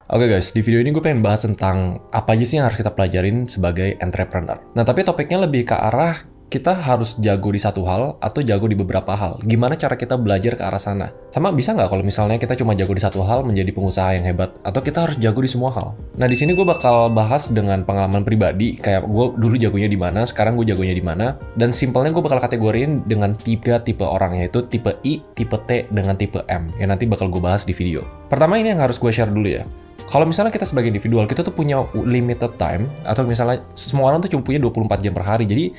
Oke guys, di video ini gue pengen bahas tentang apa aja sih yang harus kita pelajarin sebagai entrepreneur. Nah, tapi topiknya lebih ke arah kita harus jago di satu hal atau jago di beberapa hal. Gimana cara kita belajar ke arah sana? Sama bisa nggak kalau misalnya kita cuma jago di satu hal menjadi pengusaha yang hebat? Atau kita harus jago di semua hal? Nah, di sini gue bakal bahas dengan pengalaman pribadi. Kayak gue dulu jagonya di mana, sekarang gue jagonya di mana. Dan simpelnya gue bakal kategoriin dengan 3 tipe orang, yaitu tipe I, tipe T, dengan tipe M. Yang nanti bakal gue bahas di video. Pertama ini yang harus gue share dulu ya. Kalau misalnya kita sebagai individual, kita tuh punya limited time, atau misalnya semua orang tuh cuma punya 24 jam per hari, jadi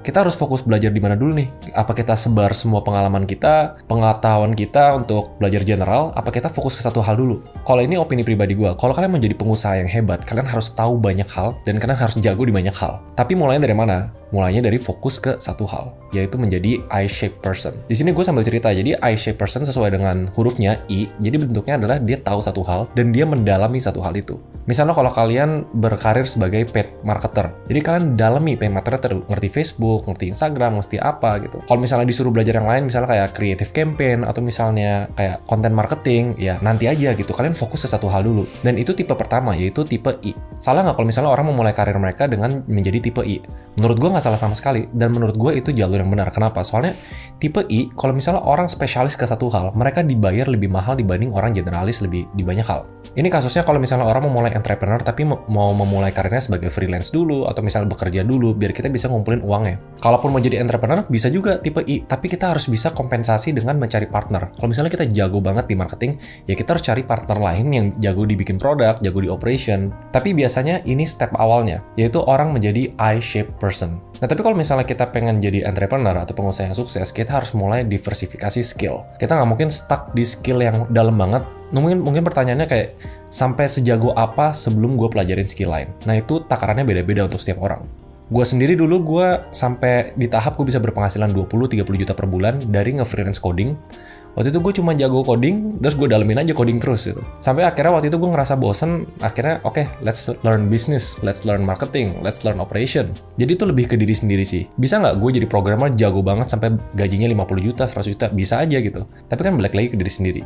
kita harus fokus belajar di mana dulu nih? Apa kita sebar semua pengalaman kita, pengetahuan kita untuk belajar general, apa kita fokus ke satu hal dulu? Kalau ini opini pribadi gue, kalau kalian mau jadi pengusaha yang hebat, kalian harus tahu banyak hal, dan kalian harus jago di banyak hal. Tapi mulainya dari mana? Mulainya dari fokus ke satu hal, yaitu menjadi I-shaped person. Di sini gue sambil cerita, jadi I-shaped person sesuai dengan hurufnya I, jadi bentuknya adalah dia tahu satu hal, dan dia mendalami satu hal itu. Misalnya kalau kalian berkarir sebagai paid marketer, jadi kalian dalami paid marketer, ngerti Facebook, ngerti Instagram, ngerti apa gitu. Kalau misalnya disuruh belajar yang lain, misalnya kayak creative campaign, atau misalnya kayak content marketing, ya nanti aja gitu. Kalian fokus ke satu hal dulu. Dan itu tipe pertama, yaitu tipe I. Salah nggak kalau misalnya orang memulai karir mereka dengan menjadi tipe I? Menurut gue nggak salah sama sekali. Dan menurut gue itu jalur yang benar. Kenapa? Soalnya tipe I, kalau misalnya orang spesialis ke satu hal, mereka dibayar lebih mahal dibanding orang generalis lebih di banyak hal. Ini kasusnya kalau misalnya orang memulai entrepreneur tapi mau memulai karirnya sebagai freelance dulu atau misalnya bekerja dulu biar kita bisa ngumpulin uangnya. Kalaupun mau jadi entrepreneur bisa juga tipe I, tapi kita harus bisa kompensasi dengan mencari partner. Kalau misalnya kita jago banget di marketing, ya kita harus cari partner lain yang jago dibikin produk, jago di operation. Tapi biasanya ini step awalnya, yaitu orang menjadi I-shaped person. Nah, tapi kalau misalnya kita pengen jadi entrepreneur atau pengusaha yang sukses, kita harus mulai diversifikasi skill. Kita nggak mungkin stuck di skill yang dalam banget. Mungkin pertanyaannya kayak, sampai sejago apa sebelum gue pelajarin skill lain? Nah, itu takarannya beda-beda untuk setiap orang. Gue sendiri dulu, gue sampai di tahap gue bisa berpenghasilan 20-30 juta per bulan dari nge-freelance coding. Waktu itu gue cuma jago coding, terus gue dalemin aja coding terus gitu. Sampai akhirnya waktu itu gue ngerasa bosen, akhirnya oke, let's learn business, let's learn marketing, let's learn operation. Jadi itu lebih ke diri sendiri sih. Bisa nggak gue jadi programmer jago banget sampai gajinya 50 juta, 100 juta? Bisa aja gitu. Tapi kan balik lagi ke diri sendiri.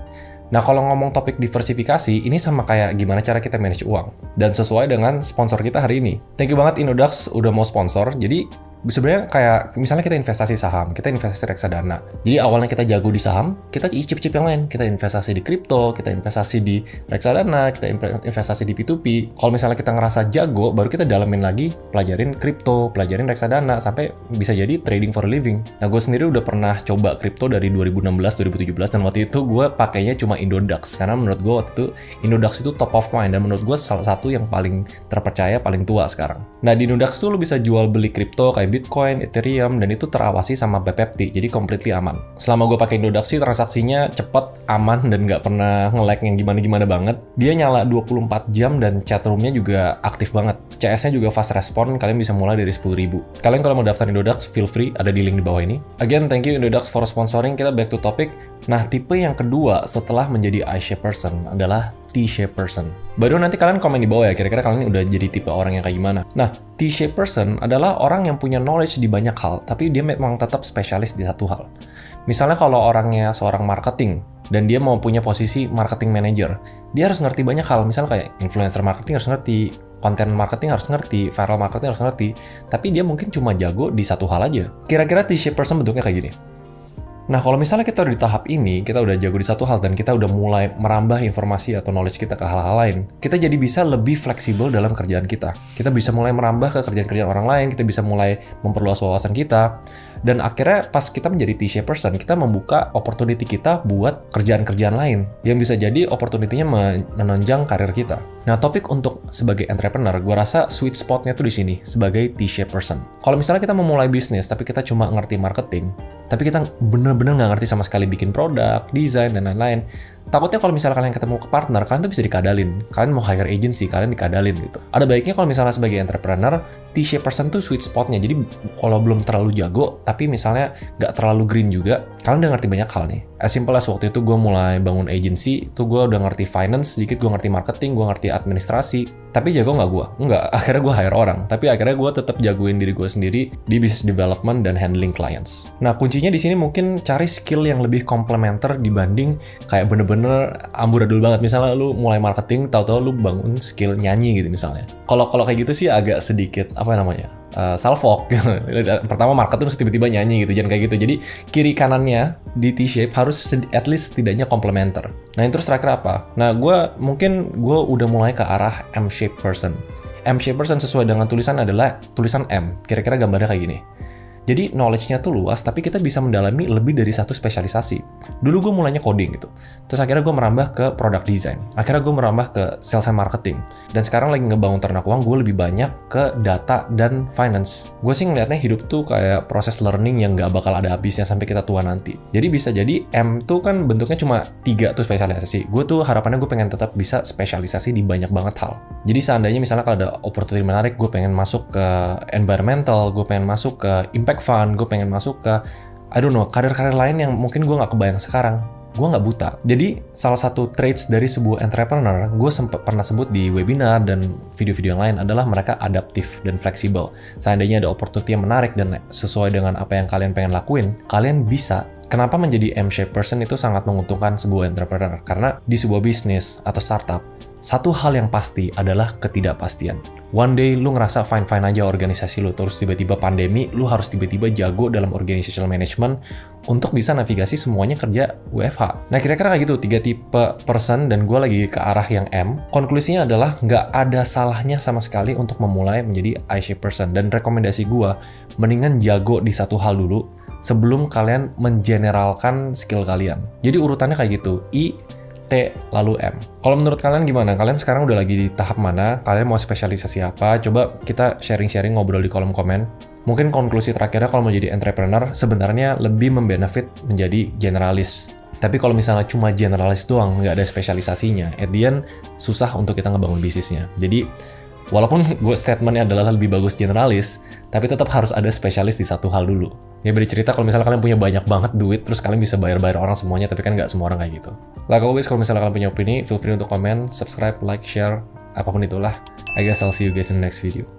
Nah, kalau ngomong topik diversifikasi, ini sama kayak gimana cara kita manage uang. Dan sesuai dengan sponsor kita hari ini. Thank you banget Indodax udah mau sponsor. Jadi sebenarnya kayak misalnya kita investasi saham, kita investasi reksadana. Jadi awalnya kita jago di saham, kita icip-icip yang lain. Kita investasi di kripto, kita investasi di reksadana, kita investasi di P2P. Kalau misalnya kita ngerasa jago, baru kita dalamin lagi, pelajarin kripto, pelajarin reksadana, sampai bisa jadi trading for a living. Nah, gue sendiri udah pernah coba kripto dari 2016-2017, dan waktu itu gue pakainya cuma Indodax. Karena menurut gue waktu itu Indodax itu top of mind, dan menurut gue salah satu yang paling terpercaya, paling tua sekarang. Nah, di Indodax tuh lo bisa jual beli kripto kayak Bitcoin, Ethereum, dan itu terawasi sama BPPT, jadi completely aman. Selama gue pakai Indodax sih transaksinya cepet, aman, dan nggak pernah nge-lag yang gimana-gimana banget. Dia nyala 24 jam dan chatroomnya juga aktif banget. CS-nya juga fast respon, kalian bisa mulai dari 10.000. Kalian kalau mau daftar Indodax, feel free, ada di link di bawah ini. Again, thank you Indodax for sponsoring. Kita back to topic. Nah, tipe yang kedua setelah menjadi I-shaped person adalah T-shaped person. Baru nanti kalian komen di bawah ya, kira-kira kalian udah jadi tipe orang yang kayak gimana. Nah, T-shaped person adalah orang yang punya knowledge di banyak hal, tapi dia memang tetap spesialis di satu hal. Misalnya kalau orangnya seorang marketing, dan dia mau punya posisi marketing manager, dia harus ngerti banyak hal. Misalnya kayak influencer marketing harus ngerti, content marketing harus ngerti, viral marketing harus ngerti, tapi dia mungkin cuma jago di satu hal aja. Kira-kira T-shaped person bentuknya kayak gini. Nah, kalau misalnya kita udah di tahap ini, kita udah jago di satu hal, dan kita udah mulai merambah informasi atau knowledge kita ke hal-hal lain, kita jadi bisa lebih fleksibel dalam kerjaan kita. Kita bisa mulai merambah ke kerjaan-kerjaan orang lain, kita bisa mulai memperluas wawasan kita, dan akhirnya pas kita menjadi T-shaped person, kita membuka opportunity kita buat kerjaan-kerjaan lain, yang bisa jadi opportunity-nya menunjang karir kita. Nah, topik untuk sebagai entrepreneur, gue rasa sweet spot-nya tuh di sini, sebagai T-shaped person. Kalau misalnya kita memulai bisnis, tapi kita cuma ngerti marketing, tapi kita bener-bener nggak ngerti sama sekali bikin produk, desain, dan lain-lain, takutnya kalau misalnya kalian ketemu ke partner, kalian tuh bisa dikadalin. Kalian mau hire agency, kalian dikadalin gitu. Ada baiknya kalau misalnya sebagai entrepreneur, T-shaped person tuh sweet spot-nya. Jadi kalau belum terlalu jago, tapi misalnya nggak terlalu green juga, kalian udah ngerti banyak hal nih. As simple as waktu itu gue mulai bangun agency, tuh gue udah ngerti finance, sedikit gue ngerti marketing, gue ngerti administrasi. Tapi jago nggak gue? Enggak, akhirnya gue hire orang. Tapi akhirnya gue tetap jagoin diri gue sendiri di business development dan handling clients. Nah, kuncinya di sini mungkin cari skill yang lebih komplementer dibanding kayak bener-bener bener-bener amburadul banget. Misalnya lu mulai marketing, tahu-tahu lu bangun skill nyanyi gitu misalnya. Kalau kayak gitu sih agak sedikit apa namanya? Salfok. Pertama market terus tiba-tiba nyanyi gitu, jangan kayak gitu. Jadi kiri kanannya di T-shape harus at least setidaknya komplementer. Nah, terus terakhir apa? Nah, gue udah mulai ke arah M-shape person. M-shape person sesuai dengan tulisan adalah tulisan M. Kira-kira gambarnya kayak gini. Jadi knowledge-nya tuh luas, tapi kita bisa mendalami lebih dari satu spesialisasi. Dulu gue mulainya coding gitu. Terus akhirnya gue merambah ke product design. Akhirnya gue merambah ke sales and marketing. Dan sekarang lagi ngebangun ternak uang, gue lebih banyak ke data dan finance. Gue sih ngeliatnya hidup tuh kayak proses learning yang gak bakal ada habisnya sampai kita tua nanti. Jadi bisa jadi M tuh kan bentuknya cuma 3 tuh spesialisasi. Gue tuh harapannya gue pengen tetap bisa spesialisasi di banyak banget hal. Jadi seandainya misalnya kalau ada opportunity menarik, gue pengen masuk ke environmental, gue pengen masuk ke impact fund, gue pengen masuk ke karir-karir lain yang mungkin gue nggak kebayang sekarang. Gue nggak buta. Jadi salah satu traits dari sebuah entrepreneur, gue pernah sebut di webinar dan video-video yang lain adalah mereka adaptif dan fleksibel. Seandainya ada opportunity yang menarik dan sesuai dengan apa yang kalian pengen lakuin, kalian bisa. Kenapa menjadi M-shape person itu sangat menguntungkan sebuah entrepreneur? Karena di sebuah bisnis atau startup, satu hal yang pasti adalah ketidakpastian. One day lu ngerasa fine-fine aja organisasi lu, terus tiba-tiba pandemi, lu harus tiba-tiba jago dalam organizational management untuk bisa navigasi semuanya kerja WFH. Nah kira-kira kayak gitu, 3 tipe person dan gue lagi ke arah yang M. Konklusinya adalah nggak ada salahnya sama sekali untuk memulai menjadi I-shape person. Dan rekomendasi gue, mendingan jago di satu hal dulu sebelum kalian mengeneralkan skill kalian. Jadi urutannya kayak gitu, I, T, lalu M. Kalau menurut kalian gimana? Kalian sekarang udah lagi di tahap mana? Kalian mau spesialisasi apa? Coba kita sharing-sharing, ngobrol di kolom komen. Mungkin konklusi terakhirnya kalau mau jadi entrepreneur, sebenarnya lebih membenefit menjadi generalis. Tapi kalau misalnya cuma generalis doang, nggak ada spesialisasinya, at the end, susah untuk kita ngebangun bisnisnya. Jadi, walaupun gue statementnya adalah lebih bagus generalis, tapi tetap harus ada spesialis di satu hal dulu. Ya beri cerita kalau misalnya kalian punya banyak banget duit, terus kalian bisa bayar-bayar orang semuanya, tapi kan nggak semua orang kayak gitu. Like always, kalau misalnya kalian punya opini, feel free untuk komen, subscribe, like, share, apapun itulah. I guess I'll see you guys in the next video.